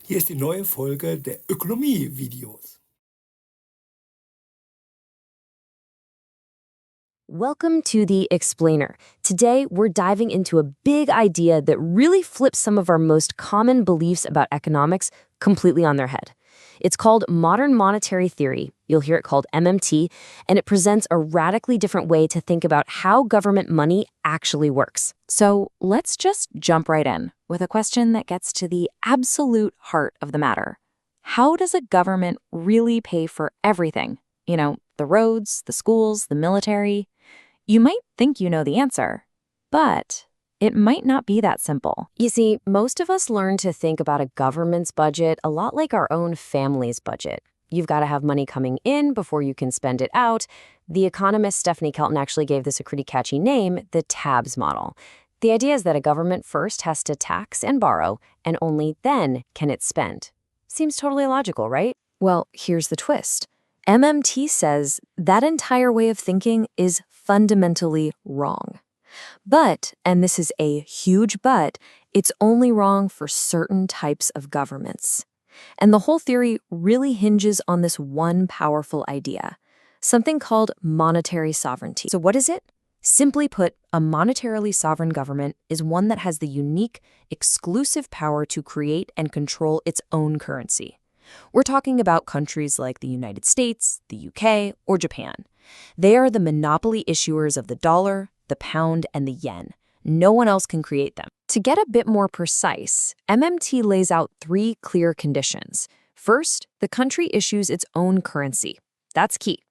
Hier ist die neue Folge der Ökonomie-Videos. Welcome to The Explainer. Today, we're diving into a big idea that really flips some of our most common beliefs about economics completely on their head. It's called modern monetary theory. You'll hear it called MMT, and it presents a radically different way to think about how government money actually works. So let's just jump right in with a question that gets to the absolute heart of the matter. How does a government really pay for everything? You know, the roads, the schools, the military. You might think you know the answer, but it might not be that simple. You see, most of us learn to think about a government's budget a lot like our own family's budget. You've got to have money coming in before you can spend it out. The economist Stephanie Kelton actually gave this a pretty catchy name, the TABS model. The idea is that a government first has to tax and borrow, and only then can it spend. Seems totally logical, right? Well, here's the twist. MMT says that entire way of thinking is fundamentally wrong. But, and this is a huge but, it's only wrong for certain types of governments. And the whole theory really hinges on this one powerful idea, something called monetary sovereignty. So what is it? Simply put, a monetarily sovereign government is one that has the unique, exclusive power to create and control its own currency. We're talking about countries like the United States, the UK, or Japan. They are the monopoly issuers of the dollar, the pound, and the yen. No one else can create them. To get a bit more precise, MMT lays out three clear conditions. First, the country issues its own currency. That's key.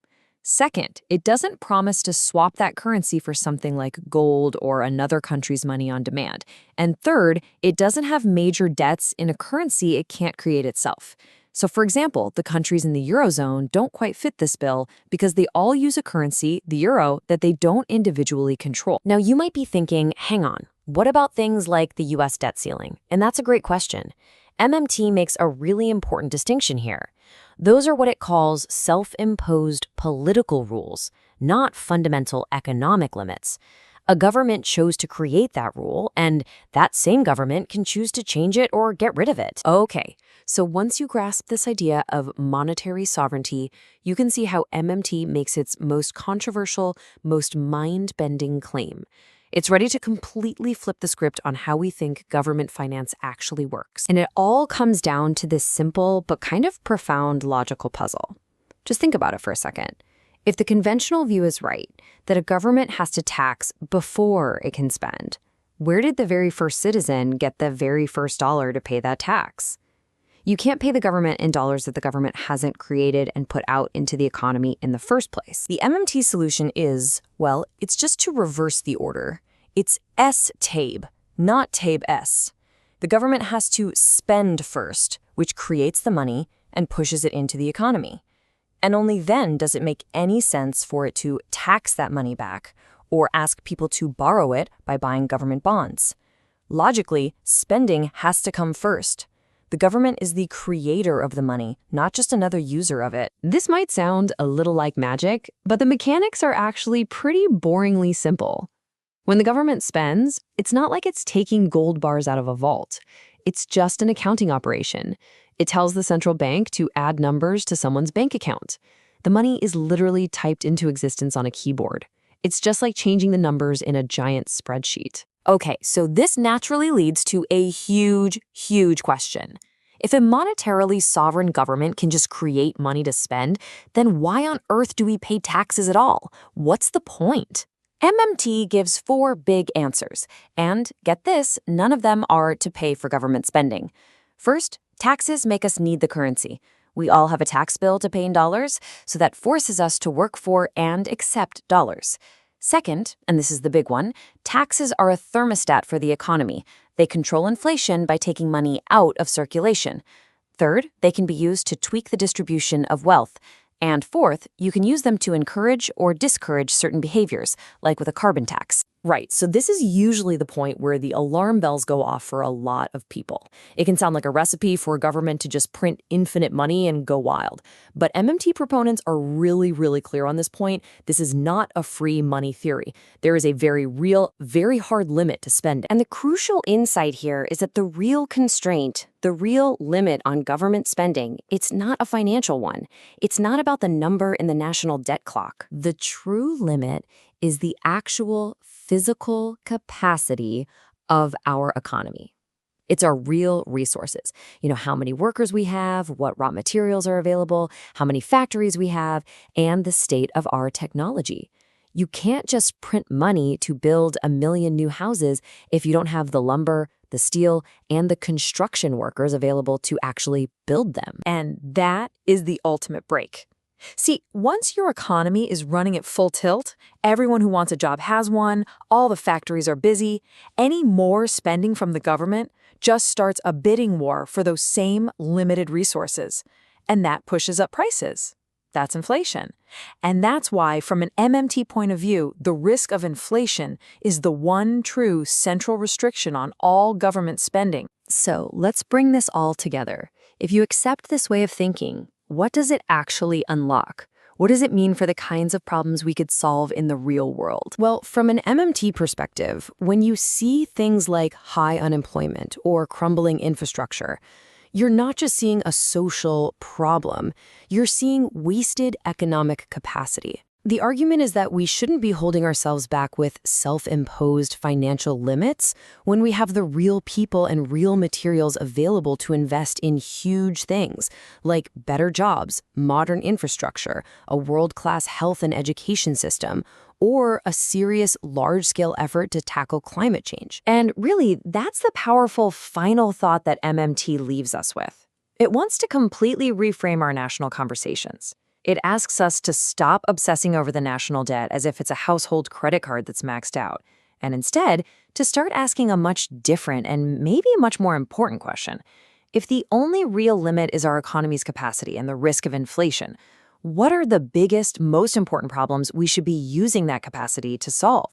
Second, it doesn't promise to swap that currency for something like gold or another country's money on demand. And third, it doesn't have major debts in a currency it can't create itself. So for example, the countries in the Eurozone don't quite fit this bill because they all use a currency, the euro, that they don't individually control. Now you might be thinking, hang on, what about things like the US debt ceiling? And that's a great question. MMT makes a really important distinction here. Those are what it calls self-imposed political rules, not fundamental economic limits. A government chose to create that rule, and that same government can choose to change it or get rid of it. Okay, so once you grasp this idea of monetary sovereignty, you can see how MMT makes its most controversial, most mind-bending claim. It's ready to completely flip the script on how we think government finance actually works. And it all comes down to this simple but kind of profound logical puzzle. Just think about it for a second. If the conventional view is right, that a government has to tax before it can spend, where did the very first citizen get the very first dollar to pay that tax? You can't pay the government in dollars that the government hasn't created and put out into the economy in the first place. The MMT solution is, well, it's just to reverse the order. It's S-TABE, not TABE-S. The government has to spend first, which creates the money and pushes it into the economy. And only then does it make any sense for it to tax that money back or ask people to borrow it by buying government bonds. Logically, spending has to come first. The government is the creator of the money, not just another user of it. This might sound a little like magic, but the mechanics are actually pretty boringly simple. When the government spends, it's not like it's taking gold bars out of a vault. It's just an accounting operation. It tells the central bank to add numbers to someone's bank account. The money is literally typed into existence on a keyboard. It's just like changing the numbers in a giant spreadsheet. Okay, so this naturally leads to a huge, huge question. If a monetarily sovereign government can just create money to spend, then why on earth do we pay taxes at all? What's the point? MMT gives four big answers, and get this, none of them are to pay for government spending. First, taxes make us need the currency. We all have a tax bill to pay in dollars, so that forces us to work for and accept dollars. Second, and this is the big one, taxes are a thermostat for the economy. They control inflation by taking money out of circulation. Third, they can be used to tweak the distribution of wealth. And fourth, you can use them to encourage or discourage certain behaviors, like with a carbon tax. Right, so this is usually the point where the alarm bells go off for a lot of people. It can sound like a recipe for a government to just print infinite money and go wild. But MMT proponents are really, really clear on this point. This is not a free money theory. There is a very real, very hard limit to spending. And the crucial insight here is that the real constraint, the real limit on government spending, it's not a financial one. It's not about the number in the national debt clock. The true limit is the actual physical capacity of our economy. It's our real resources. How many workers we have, what raw materials are available, how many factories we have, and the state of our technology. You can't just print money to build 1 million new houses if you don't have the lumber, the steel, and the construction workers available to actually build them. And that is the ultimate break. See, once your economy is running at full tilt, everyone who wants a job has one, all the factories are busy, any more spending from the government just starts a bidding war for those same limited resources. And that pushes up prices. That's inflation. And that's why, from an MMT point of view, the risk of inflation is the one true central restriction on all government spending. So let's bring this all together. If you accept this way of thinking, what does it actually unlock? What does it mean for the kinds of problems we could solve in the real world? Well, from an MMT perspective, when you see things like high unemployment or crumbling infrastructure, you're not just seeing a social problem, you're seeing wasted economic capacity. The argument is that we shouldn't be holding ourselves back with self-imposed financial limits when we have the real people and real materials available to invest in huge things like better jobs, modern infrastructure, a world-class health and education system, or a serious large-scale effort to tackle climate change. And really, that's the powerful final thought that MMT leaves us with. It wants to completely reframe our national conversations. It asks us to stop obsessing over the national debt as if it's a household credit card that's maxed out, and instead to start asking a much different and maybe a much more important question. If the only real limit is our economy's capacity and the risk of inflation, what are the biggest, most important problems we should be using that capacity to solve?